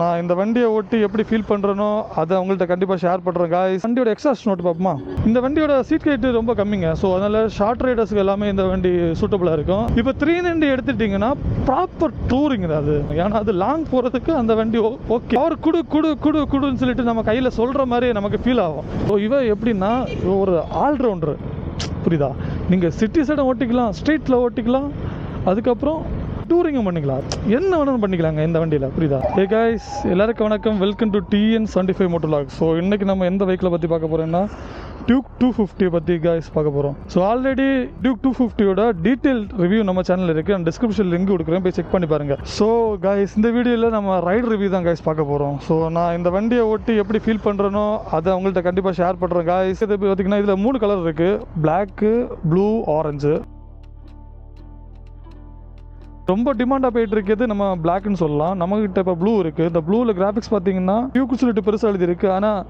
நான் இந்த வண்டியை ஓட்டி எப்படி ஃபீல் பண்ணுறேனோ அதை அவங்கள்ட்ட கண்டிப்பாக ஷேர் பண்ணுறேன் காய்ஸ். வண்டியோட எக்ஸாஸ்ட் நோட்டு பார்ப்போமா. இந்த வண்டியோட சீட் ஹைட் ரொம்ப கம்மிங்க. ஸோ அதனால் ஷார்ட் ரைடர்ஸ்க்கு எல்லாமே இந்த வண்டி சூட்டபுளாக இருக்கும். இப்போ 390 எடுத்துட்டிங்கன்னா ப்ராப்பர் டூரிங் அது. ஏன்னா அது லாங் போகிறதுக்கு அந்த வண்டி ஓகே. அவர் குடுன்னு சொல்லிட்டு நம்ம கையில் சொல்கிற மாதிரி நமக்கு ஃபீல் ஆகும். ஸோ இவ எப்படின்னா ஒரு ஆல்ரவுண்டர், புரியுதா? நீங்கள் சிட்டி சைடை ஓட்டிக்கலாம், ஸ்ட்ரீட்டில் ஓட்டிக்கலாம், அதுக்கப்புறம் டூரிங்கும் பண்ணிக்கலாம், என்ன வேணாலும் பண்ணிக்கலாங்க இந்த வண்டியில், புரியுதா? ஏ காய்ஸ், எல்லாருக்கும் வணக்கம். Welcome to TN75 moto vlog. So இன்றைக்கி நம்ம எந்த வெஹிக்கிளை பற்றி பார்க்க போகிறோம்னா டியூக் 250 பற்றி காய்ஸ் பார்க்க போகிறோம். ஸோ ஆல்ரெடி டியூக் 250யோட டீட்டெயில் ரிவ்யூ நம்ம சேனலில் இருக்குது. நான் டிஸ்கிரிப்ஷன் லிங்க் கொடுக்குறேன், போய் செக் பண்ணி பாருங்கள். ஸோ காய்ஸ், இந்த வீடியோவில் நம்ம ரைட் ரிவ்யூ தான் காய்ஸ் பார்க்க போகிறோம். ஸோ நான் இந்த வண்டியை ஓட்டி எப்படி ஃபீல் பண்ணுறேனோ அதை அவங்கள்ட்ட கண்டிப்பாக ஷேர் பண்ணுறேன் காய்ஸ். இது பார்த்திங்கன்னா இதில் 3 கலர் இருக்குது, பிளாக்கு, ப்ளூ, ஆரஞ்சு. ரொம்ப டிமாண்டாக போயிட்டு இருக்கிறது நம்ம பிளாக்னு சொல்லலாம். நம்மகிட்ட இப்போ ப்ளூ இருக்குது. இந்த ப்ளூவில் கிராஃபிக்ஸ் பார்த்தீங்கன்னா டியூக்கு சொல்லிட்டு பெருசாக எழுதியிருக்கு, ஆனால்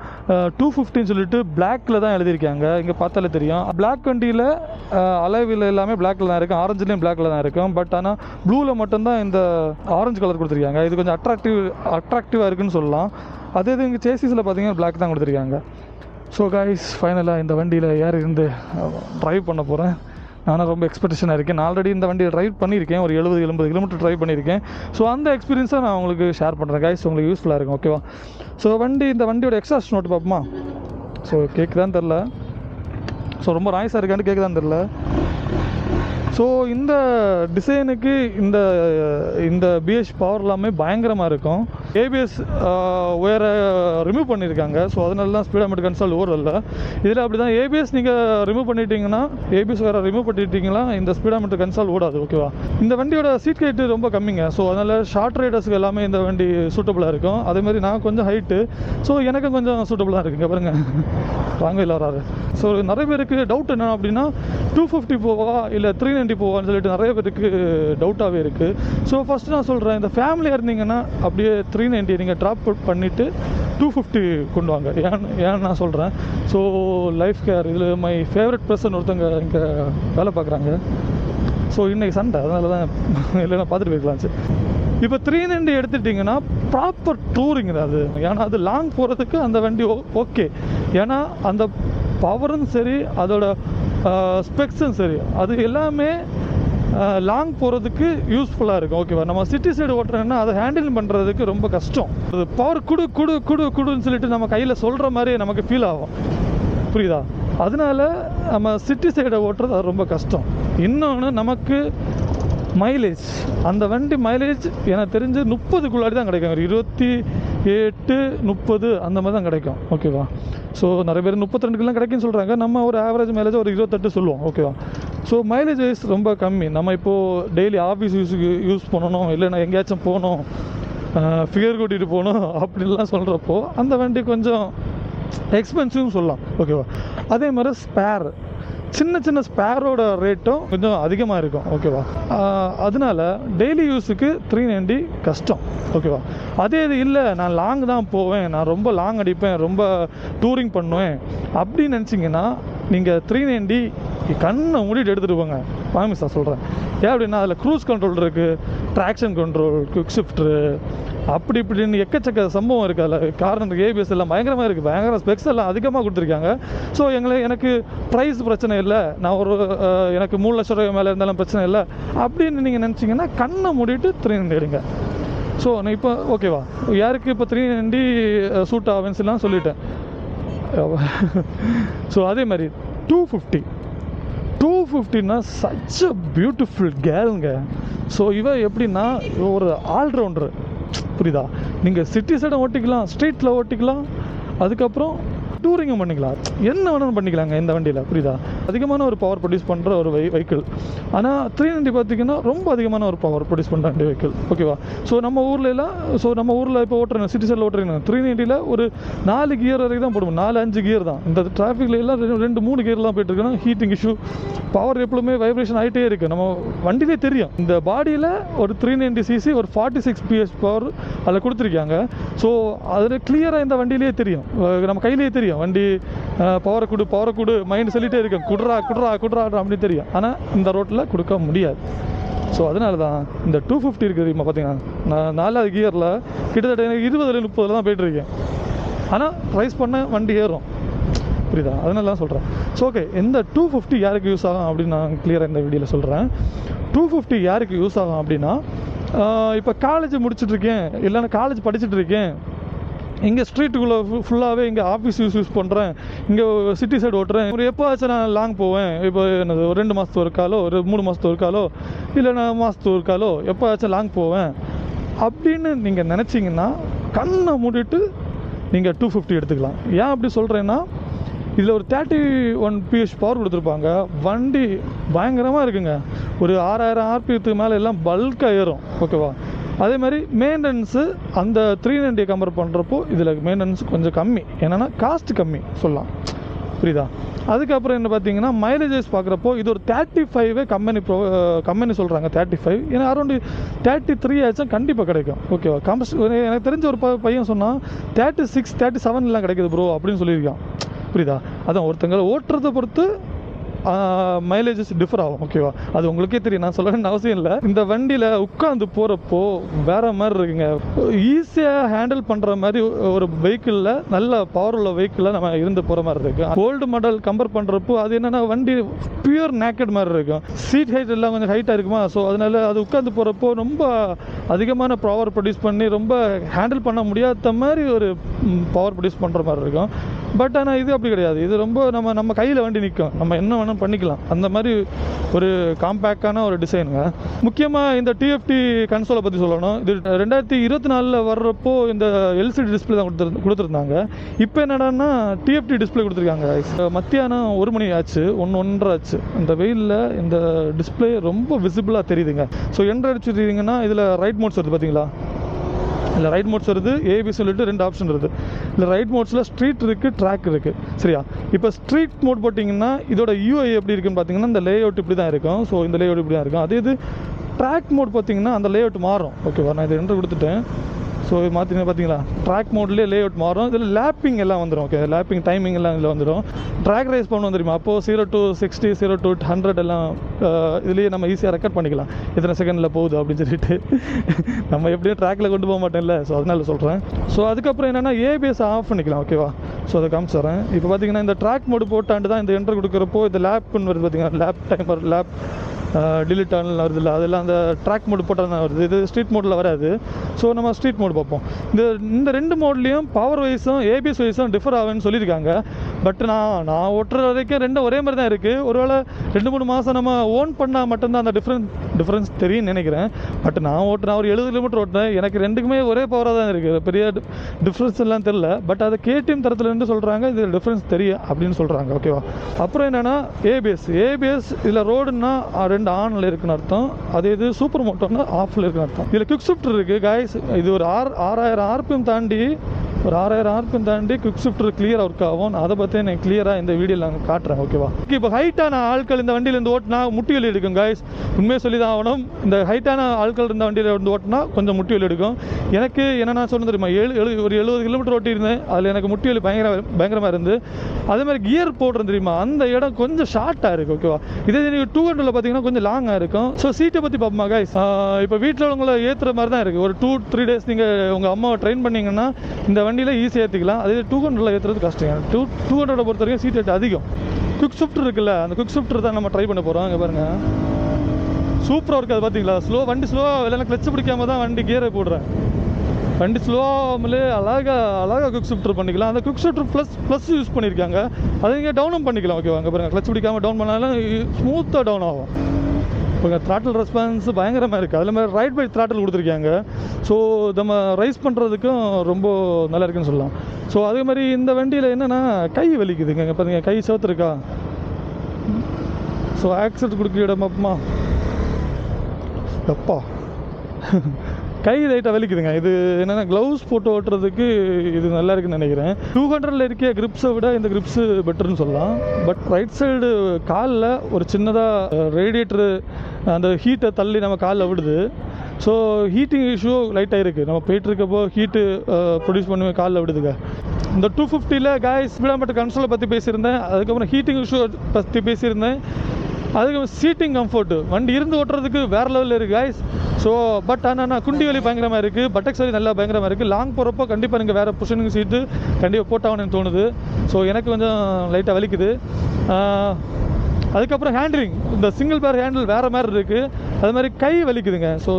250 சொல்லிட்டு பிளாக்கில் தான் எழுதியிருக்காங்க. இங்கே பார்த்தாலே தெரியும். பிளாக் வண்டியில் அலைவில் எல்லாமே பிளாக்கில் தான் இருக்குது, ஆரஞ்சுலேயும் பிளாக்கில் தான் இருக்கும். பட் ஆனால் ப்ளூவில் மட்டும்தான் இந்த ஆரஞ்சு கலர் கொடுத்துருக்காங்க. இது கொஞ்சம் அட்ராக்டிவாக இருக்குதுன்னு சொல்லலாம். அதே இது இங்கே சேசிஸில் பார்த்தீங்கன்னா பிளாக் தான் கொடுத்துருக்காங்க. ஸோ காய்ஸ், ஃபைனலாக இந்த வண்டியில் யார் இருந்து ட்ரைவ் பண்ண போகிறேன். நானும் ரொம்ப எக்ஸ்பெக்டேஷனாக இருக்கேன். நான் ஆல்ரெடி இந்த வண்டியை ட்ரைவ் பண்ணியிருக்கேன், ஒரு 70-80 கிலோமீட்டர் ட்ரைவ் பண்ணியிருக்கேன். ஸோ அந்த எக்ஸ்பீரியன்ஸை நான் உங்களுக்கு ஷேர் பண்ணுறேன் காய்ஸ், உங்களுக்கு யூஸ்ஃபுல்லாக இருக்கும், ஓகேவா? ஸோ இந்த வண்டியோட எக்ஸாஸ்ட் நோட்டு பார்ப்போமா. ஸோ கேட்குதான்னு தெரில. ஸோ ரொம்ப நாய்ஸாக இருக்கான்னு கேட்குதான்னு தெரில. ஸோ இந்த டிசைனுக்கு இந்த பிஎஸ் பவர் எல்லாமே பயங்கரமாக இருக்கும். ஏபிஎஸ் வேறு ரிமூவ் பண்ணியிருக்காங்க. ஸோ அதனால தான் ஸ்பீடாமீட்டர் கன்சோல் ஓரல்ல. இதில் அப்படி தான் ஏபிஎஸ் நீங்கள் ரிமூவ் பண்ணிட்டீங்கன்னா, ஏபிஎஸ் வேறு ரிமூவ் பண்ணிட்டீங்கன்னா இந்த ஸ்பீடாமீட்டர் கன்சோல் ஓடாது, ஓகேவா? இந்த வண்டியோட சீட் ஹைட் ரொம்ப கம்மிங்க. ஸோ அதனால் ஷார்ட் ரைடர்ஸ்க்கு எல்லாமே இந்த வண்டி சூட்டபுளாக இருக்கும். அதேமாதிரி நான் கொஞ்சம் ஹைட்டு, ஸோ எனக்கும் கொஞ்சம் சூட்டபுளாக இருக்குங்க. பாருங்கள், வாங்க இல்லை வராது. ஸோ நிறைய பேருக்கு டவுட் என்ன அப்படின்னா 250 போவா இல்லை 390 போவான்னு சொல்லிட்டு நிறைய பேருக்கு டவுட்டாகவே இருக்குது. ஸோ ஃபஸ்ட்டு நான் சொல்கிறேன், இந்த ஃபேமிலியாக இருந்தீங்கன்னா அப்படியே 390 நீங்கள் ட்ராப் பண்ணிவிட்டு 250 கொண்டு வாங்க. ஏன்னு நான் சொல்கிறேன். ஸோ லைஃப் கேர் இதில் மை ஃபேவரட் பர்சன் ஒருத்தவங்க இங்கே வேலை பார்க்குறாங்க. ஸோ இன்றைக்கி சண்டை, அதனால தான் இல்லைன்னா பார்த்துட்டு போய்க்கலாச்சு. இப்போ 390 எடுத்துட்டிங்கன்னா ப்ராப்பர் டூரிங் அது. ஏன்னா அது லாங் போகிறதுக்கு அந்த வண்டி ஓகே. ஏன்னா அந்த பவரும் சரி, அதோட ஸ்பெக்ஸும் சரி, அது எல்லாமே லாங் போகிறதுக்கு யூஸ்ஃபுல்லாக இருக்கும், ஓகேவா? நம்ம சிட்டி சைடு ஓட்டுறோன்னா அதை ஹேண்டில் பண்ணுறதுக்கு ரொம்ப கஷ்டம். அது பவர் குடுன்னு சொல்லிட்டு நம்ம கையில் சொல்கிற மாதிரி நமக்கு ஃபீல் ஆகும், புரியுதா? அதனால நம்ம சிட்டி சைடை ஓட்டுறது அது ரொம்ப கஷ்டம். இன்னொன்று, நமக்கு மைலேஜ், அந்த வண்டி மைலேஜ் எனக்கு தெரிஞ்சு 30க்குள்ளாடி தான் கிடைக்கும். ஒரு 28-30 அந்த மாதிரி தான் கிடைக்கும், ஓகேவா? ஸோ நிறைய பேர் 32க்குலாம் கிடைக்குன்னு சொல்கிறாங்க. நம்ம ஒரு ஆவரேஜ் மைலேஜ் ஒரு 28 சொல்லுவோம், ஓகேவா? ஸோ மைலேஜ் வைஸ் ரொம்ப கம்மி. நம்ம இப்போது டெய்லி ஆஃபீஸ் யூஸ் பண்ணணும், இல்லைன்னா எங்கேயாச்சும் போகணும், ஃபிகர் கூட்டிகிட்டு போகணும் அப்படின்லாம் சொல்கிறப்போ அந்த வண்டி கொஞ்சம் எக்ஸ்பென்சிவ்னு சொல்லலாம், ஓகேவா? அதே மாதிரி ஸ்பேர், சின்ன ஸ்பேரோட ரேட்டும் கொஞ்சம் அதிகமாக இருக்கும், ஓகேவா? அதனால டெய்லி யூஸுக்கு 390 கஷ்டம், ஓகேவா? அதே இது இல்லை, நான் லாங் தான் போவேன், நான் ரொம்ப லாங் அடிப்பேன், ரொம்ப டூரிங் பண்ணுவேன் அப்படின்னு நினச்சிங்கன்னா நீங்கள் 390 கண்ணை மூடிட்டு எடுத்துகிட்டு போங்க. பாமிஸா சொல்கிறேன். ஏன் அப்படின்னா அதில் க்ரூஸ் கண்ட்ரோல் இருக்குது, ட்ராக்ஷன் கண்ட்ரோல், குவிக் ஷிஃப்ட்ரு, அப்படி இப்படின்னு எக்கச்சக்க சம்பவம் இருக்குது. அதில் காரணம் ஏபிஎஸ் எல்லாம் பயங்கரமாக இருக்குது, பயங்கர ஸ்பெக்ஸ் எல்லாம் அதிகமாக கொடுத்துருக்காங்க. ஸோ எனக்கு ப்ரைஸ் பிரச்சனை இல்லை, நான் எனக்கு 3 லட்ச ரூபாய் மேலே இருந்தாலும் பிரச்சனை இல்லை அப்படின்னு நீங்கள் நினச்சிங்கன்னா கண்ணை மூடிட்டு 390 எடுங்க. ஸோ நான் இப்போ ஓகேவா, யாருக்கு இப்போ 390 சூட் ஆகுன்னு சொல்லிட்டேன். ஸோ அதே மாதிரி 250னா சச் அ பியூட்டிஃபுல் கேர்ளுங்க. ஸோ எப்படின்னா ஒரு ஆல்ரவுண்டரு, புரியுதா? நீங்கள் சிட்டி சைடை ஓட்டிக்கலாம், ஸ்ட்ரீட்டில் ஓட்டிக்கலாம், அதுக்கப்புறம் டூரிங்கும் பண்ணிக்கலாம், என்ன வேணாலும் பண்ணிக்கலாங்க இந்த வண்டியில், புரியுதா? அதிகமான ஒரு பவர் ப்ரொடியூஸ் பண்ணுற ஒரு வெஹிக்கிள். ஆனால் 390 பார்த்திங்கன்னா ரொம்ப அதிகமான ஒரு பவர் ப்ரொடியூஸ் பண்ணுற வண்டி வெஹிக்கிள், ஓகேவா? ஸோ நம்ம ஊரில் இப்போ ஓட்டுறேன், சிட்டி சைடில் ஓட்டுறீங்க 390ல் ஒரு 4 கியர் வரைக்கும் தான் போடுவோம், 4-5 கியர் தான். இந்த டிராஃபிக்கில் எல்லாம் 2-3 கியர்லாம் போயிட்டு இருக்குன்னா ஹீட்டிங் இஷ்யூ, பவர் எப்பவுமே வைப்ரேஷன் ஆகிட்டே இருக்குது. நம்ம வண்டியிலே தெரியும். இந்த பாடியில் ஒரு 390cc ஒரு 46 PS பவர் அதில் கொடுத்துருக்காங்க. ஸோ அதில் கிளியராக இந்த வண்டியிலே தெரியும், நம்ம கையிலே தெரியும் வண்டி பவரை கொடு மைண்ட் சொல்லிகிட்டே இருக்கேன், குடுறா அப்படின்னு தெரியும். ஆனால் இந்த ரோட்டில் கொடுக்க முடியாது. ஸோ அதனால தான் இந்த 250 இருக்குது. இப்போ பார்த்தீங்கன்னா நான் 4வது கியரில் கிட்டத்தட்ட எனக்கு 20-30 தான் போயிட்டுருக்கேன். ஆனால் ரைஸ் பண்ண வண்டி ஏறும், புரியுதா? அதனால தான் சொல்கிறேன். ஸோ ஓகே, இந்த 250 யாருக்கு யூஸ் ஆகும் அப்படின்னு நான் கிளியராக இந்த வீடியோவில் சொல்கிறேன். 250 யாருக்கு யூஸ் ஆகும் அப்படின்னா, இப்போ காலேஜ் முடிச்சுட்ருக்கேன், இல்லைன்னா காலேஜ் படிச்சுட்டு இருக்கேன், இங்கே ஸ்ட்ரீட்டுக்குள்ளே ஃபுல்லாகவே இங்கே ஆஃபீஸ் யூஸ் பண்ணுறேன், இங்கே சிட்டி சைடு ஓட்டுறேன், ஒரு எப்போவாச்சும் நான் லாங் போவேன், இப்போ என்னது ஒரு 2 மாதத்துக்கு ஒருக்காலோ, ஒரு 3 மாதத்துக்கு ஒருக்காலோ, இல்லைன்னா மாதத்துக்கு ஒருக்காலோ எப்போவாச்சும் லாங் போவேன் அப்படின்னு நீங்கள் நினச்சிங்கன்னா கண்ணை மூடிட்டு நீங்கள் 250 எடுத்துக்கலாம். ஏன் அப்படி சொல்கிறேன்னா, இதில் ஒரு 31 PS பவர் கொடுத்துருப்பாங்க. வண்டி பயங்கரமாக இருக்குங்க. ஒரு 6000 RPMத்துக்கு மேலே எல்லாம் பல்காக ஏறும், ஓகேவா? அதே மாதிரி மெயின்டெனன்ஸு அந்த 390 கம்பேர் பண்ணுறப்போ இதில் மெயின்டெனன்ஸ் கொஞ்சம் கம்மி, என்னென்னா காஸ்ட் கம்மி சொல்லலாம், புரியுதா? அதுக்கப்புறம் என்ன பார்த்தீங்கன்னா, மைலேஜஸ் பார்க்குறப்போ இது ஒரு 35 கம்பெனி சொல்கிறாங்க 35, ஏன்னா அரௌண்டு 33 ஆச்சும் கண்டிப்பாக கிடைக்கும், ஓகேவா? எனக்கு தெரிஞ்ச ஒரு பையன் சொன்னால் 36 37 கிடைக்குது ப்ரோ அப்படின்னு சொல்லியிருக்கான், புரியுதா? அதான் ஒருத்தங்க ஓட்டுறதை பொறுத்து மைலேஜஸ் டிஃபர் ஆகும், ஓகேவா? அது உங்களுக்கே தெரியும், நான் சொல்லணும்னு அவசியம் இல்லை. இந்த வண்டியில் உட்காந்து போகிறப்போ வேறு மாதிரி இருக்குங்க. ஈஸியாக ஹேண்டில் பண்ணுற மாதிரி ஒரு வெஹிக்கிளில், நல்ல பவர் உள்ள வெஹிக்கிளில் நம்ம இருந்து போகிற மாதிரி இருக்கும். ஓல்டு மாடல் கம்பேர் பண்ணுறப்போ அது என்னென்னா வண்டி பியூர் நேக்கட் மாதிரி இருக்கும். சீட் ஹைட் எல்லாம் கொஞ்சம் ஹைட்டாக இருக்குமா, ஸோ அதனால் அது உட்காந்து போகிறப்போ ரொம்ப அதிகமான பவர் ப்ரொடியூஸ் பண்ணி ரொம்ப ஹேண்டில் பண்ண முடியாத மாதிரி ஒரு பவர் ப்ரொடியூஸ் பண்ணுற மாதிரி இருக்கும். பட் ஆனால் இது அப்படி கிடையாது. இது ரொம்ப நம்ம கையில் வண்டி நிற்கும், நம்ம என்ன வேணும் பண்ணிக்கலாம், அந்த மாதிரி ஒரு காம்பேக்டான ஒரு டிசைனுங்க. முக்கியமாக இந்த டிஎஃப்டி கன்சோலை பற்றி சொல்லணும். இது 2024 வர்றப்போ இந்த எல்சிடி டிஸ்பிளே தான் கொடுத்துருந்தாங்க. இப்போ என்னடான்னா டிஎஃப்டி டிஸ்பிளே கொடுத்துருக்காங்க. மத்தியானம் 1 மணி ஆச்சு, 1:30 ஆச்சு. இந்த வெயிலில் இந்த டிஸ்பிளே ரொம்ப விசிபிளாக தெரியுதுங்க. ஸோ என்ட்ரு அடிச்சுட்டீங்கன்னா இதில் ரைட் மோட்ஸ் வருது பார்த்தீங்களா? இல்லை ரைட் மோட்ஸ் வருது, ஏபி சொல்லிட்டு 2 ஆப்ஷன் இருக்குது. இல்லை ரைட் மோட்ஸில் ஸ்ட்ரீட் இருக்குது, ட்ராக் இருக்குது, சரியா? இப்போ ஸ்ட்ரீட் மோட் போட்டிங்கன்னா இதோட யூஐ எப்படி இருக்குன்னு பார்த்தீங்கன்னா இந்த லேஅவுட் இப்படி தான் இருக்கும். ஸோ இந்த லேஅவுட் இப்படி தான் இருக்கும். அதே இது ட்ராக் மோட் பார்த்தீங்கன்னா அந்த லேஅவுட் மாறும், ஓகேவா? நான் இது என்ட்ரு கொடுத்துட்டேன். ஸோ இது மாற்றிங்க பார்த்தீங்களா, ட்ராக் மோட்லேயே லேஅவுட் மாறும். இதில் லேப்பிங் எல்லாம் வந்துடும், ஓகே? லேப்பிங் டைமிங் எல்லாம் இதில் வந்துடும். ட்ராக் ரைஸ் பண்ணுவோம் தெரியுமா, அப்போது 0 to 60 0 to 100 எல்லாம் இதுலேயே நம்ம ஈஸியாக ரெக்கார்ட் பண்ணிக்கலாம், எத்தனை செகண்டில் போகுது அப்படின்னு சொல்லிட்டு. நம்ம எப்படியும் ட்ராக்கில் கொண்டு போக மாட்டேன்ல, ஸோ அதனால சொல்கிறேன். ஸோ அதுக்கப்புறம் என்னென்னா ஏபிஎஸ் ஆஃப் பண்ணிக்கலாம், ஓகேவா? ஸோ அதை காமிச்சிட்றேன். இப்போ பார்த்தீங்கன்னா இந்த ட்ராக் மோடு போட்டாண்டு தான் இந்த என்ட்ரு கொடுக்குறப்போ இந்த லேப்னு வருது பார்த்தீங்கன்னா, லேப் டைமர், லேப் டிலிட் ஆன்லாம் வருது இல்லை, அதெல்லாம் அந்த ட்ராக் மோடு போட்டால் தான் வருது. இது ஸ்ட்ரீட் மோடில் வராது. ஸோ நம்ம ஸ்ட்ரீட் மோடு பார்ப்போம். இந்த 2 மோட்லேயும் பவர் வைஸும் ஏபிஎஸ் வைஸும் டிஃபர் ஆகுன்னு சொல்லியிருக்காங்க. பட் நான் ஓட்டுற வரைக்கும் 2 ஒரே மாதிரி தான் இருக்குது. ஒருவேளை 2-3 மாதம் நம்ம ஓன் பண்ணால் மட்டும்தான் அந்த டிஃப்ரென்ஸ் தெரியும்னு நினைக்கிறேன். பட் நான் ஓட்டுறேன், ஒரு 70 கிலோமீட்டர் ஓட்டுறேன், எனக்கு 2க்குமே ஒரே பவராக தான் இருக்குது, பெரிய டிஃப்ரென்ஸ் எல்லாம் தெரில. பட் அதை கேடிஎம் தரத்துலேருந்து சொல்கிறாங்க இது டிஃப்ரென்ஸ் தெரியும் அப்படின்னு சொல்கிறாங்க, ஓகேவா? அப்புறம் என்னென்னா ஏபிஎஸ் இதில் ரோடுன்னா 2 ஆனில் இருக்குன்னு அர்த்தம், அதே இது சூப்பர் மோட்டோன்னா ஆஃபில் இருக்குன்னு அர்த்தம். இதில் குவிக் ஷிஃப்டர் இருக்குது காய்ஸ். இது ஒரு 6000 RPM தாண்டி குவிக் ஷிஃப்டர் கிளியராக ஒர்க் ஆகும். அதை பற்றி நான் கிளியராக இந்த வீடியோவில் நான் காட்டுறேன், ஓகேவா? இப்போ ஹைட்டான ஆட்கள் இந்த வண்டியிலேருந்து ஓட்டினா முட்டி வலி எடுக்கும் காய்ஸ், உண்மையை சொல்லி தான் ஆகணும். இந்த ஹைட்டான ஆட்கள் இருந்த வண்டியில் வந்து ஓட்டினா கொஞ்சம் முட்டி வலி எடுக்கும். எனக்கு என்ன சொன்ன தெரியுமா, ஒரு 70 கிலோமீட்டர் ஓட்டியிருந்தேன், அதில் எனக்கு முட்டி வலி பயங்கரமாக இருந்து. அதே மாதிரி கியர் போடுறது தெரியுமா, அந்த இடம் கொஞ்சம் ஷார்ட்டாக இருக்குது, ஓகேவா? இதே நீங்கள் 200 பார்த்தீங்கன்னா கொஞ்சம் லாங்காக இருக்கும். ஸோ சீட்டை பற்றி பார்ப்போமா காய்ஸ்? இப்போ வீட்டில் உங்களை ஏற்றுற மாதிரி தான் இருக்குது. ஒரு 2-3 டேஸ் நீங்கள் உங்கள் அம்மாவை ட்ரெயின் பண்ணிங்கன்னா இந்த வண்டியில் ஈஸியாக ஏற்றிக்கலாம். அதே 200 ஏற்றுறது கஷ்டம். 200 பொறுத்த வரைக்கும் சீட் ரேட் அதிகம். குவிக் ஷிஃப்டர் இருக்குல்ல, அந்த குவிக் ஷிஃப்டர் தான் நம்ம ட்ரை பண்ண போகிறோம். இங்கே பாருங்கள், சூப்பராக இருக்குது. அது பார்த்தீங்களா, வண்டி ஸ்லோவாக இல்லைன்னா கிளச்சு பிடிக்காம தான் வண்டி கியரை போடுறேன். வண்டி ஸ்லோவாகலே அழகாக குவிக் ஷிஃப்டர் பண்ணிக்கலாம். அந்த குவிக் ஷிஃப்டர் ப்ளஸ் யூஸ் பண்ணியிருக்காங்க. அதை நீங்கள் டவுனும் பண்ணிக்கலாம், ஓகேவா? அங்கே பாருங்கள், கிளச் பிடிக்காமல் டவுன் பண்ணாலும் ஸ்மூத்தாக டவுன் ஆகும். இப்போ த்ராட்டில் ரெஸ்பான்ஸ் பயங்கரமாக இருக்குது. அதில் மாதிரி ரைட் பை த்ராட்டில் கொடுத்துருக்காங்க. ஸோ நம்ம ரைஸ் பண்ணுறதுக்கும் ரொம்ப நல்லா இருக்குன்னு சொல்லலாம். ஸோ அதே மாதிரி இந்த வண்டியில் என்னென்னா கை வலிக்குதுங்க. இப்போ நீங்கள் கை சவுத்துருக்கா, ஸோ ஆக்சிடென்ட் கொடுக்க இடம் அப்பமா எப்பா கை லைட்டாக வலிக்குதுங்க. இது என்னென்னா க்ளவுஸ் போட்டு ஓட்டுறதுக்கு இது நல்லா இருக்குன்னு நினைக்கிறேன். 200 இருக்க கிரிப்ஸை விட இந்த கிரிப்ஸு பெட்டர்னு சொல்லலாம். பட் ரைட் சைடு காலில் ஒரு சின்னதாக ரேடியேட்டரு அந்த ஹீட்டை தள்ளி நம்ம காலில் விடுது. ஸோ ஹீட்டிங் இஷ்யூ லைட்டாக இருக்குது. நம்ம போயிட்டுருக்கப்போ ஹீட்டு ப்ரொடியூஸ் பண்ணி காலில் விடுதுங்க. இந்த 250 காய்ஸ் ஸ்பீடாமீட்டர் கன்சோலை பற்றி பேசியிருந்தேன். அதுக்கப்புறம் ஹீட்டிங் இஷ்யூ பற்றி பேசியிருந்தேன். அதுக்கு சீட்டிங் கம்ஃபர்ட்டு வண்டி இருந்து ஓட்டுறதுக்கு வேறு லெவலில் இருக்குது கைஸ். ஸோ பட் ஆனால் குண்டி வலி பயங்கரமாக இருக்குது, பட்டக்ஸ் வலி நல்லா பயங்கரமாக இருக்குது. லாங் போகிறப்போ கண்டிப்பாக நீங்கள் வேறு புஷனுக்கு சீட்டு கண்டிப்பாக போட்டாகணும்னு தோணுது. ஸோ எனக்கு கொஞ்சம் லைட்டாக வலிக்குது. அதுக்கப்புறம் ஹேண்ட்லிங், இந்த சிங்கிள் பேர் ஹேண்டில் வேறு மாதிரி இருக்குது, அது மாதிரி கை வலிக்குதுங்க. ஸோ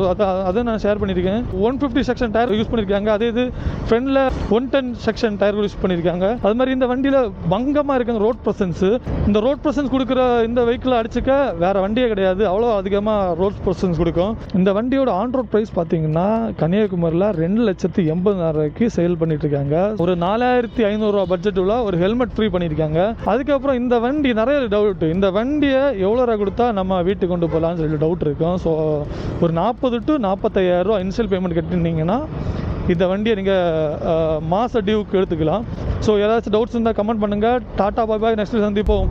அதை நான் ஷேர் பண்ணியிருக்கேன். 150 செக்ஷன் டயர் யூஸ் பண்ணியிருக்காங்க, அதே இது ஃப்ரண்டில் 110 செக்ஷன் டயர் யூஸ் பண்ணியிருக்காங்க. அது மாதிரி இந்த வண்டியில் பங்கமாக இருக்குங்க ரோட் ப்ரெசன்ஸு. இந்த ரோட் ப்ரெசன்ஸ் கொடுக்குற இந்த வெஹிக்கிளை அடிச்சுக்க வேறு வண்டியே கிடையாது, அவ்வளோ அதிகமாக ரோட் ப்ரெசன்ஸ் கொடுக்கும். இந்த வண்டியோட ஆன் ரோட் ப்ரைஸ் பார்த்தீங்கன்னா கன்னியாகுமரியில் 2,80,000 சேல் பண்ணிட்டு இருக்காங்க. ஒரு 4,500 ரூபா பட்ஜெட் உள்ள ஒரு ஹெல்மெட் ஃப்ரீ பண்ணியிருக்காங்க. அதுக்கப்புறம் இந்த வண்டி நிறைய டவுட், இந்த வண்டியை எவ்வளோ ரூபா கொடுத்தா நம்ம வீட்டுக்கு கொண்டு போகலான்னு சொல்லி டவுட் இருக்கும். ஸோ ஒரு 40,000 to 45,000 ரூபா இனிஷியல் பேமெண்ட் கட்டினீங்கன்னா இந்த வண்டியை நீங்கள் மாத டியூக்கு எடுத்துக்கலாம். ஸோ ஏதாச்சும் டவுட்ஸ் இருந்தால் கமெண்ட் பண்ணுங்கள். டாட்டா பாய் பாய், நெக்ஸ்ட் சந்திப்போம்.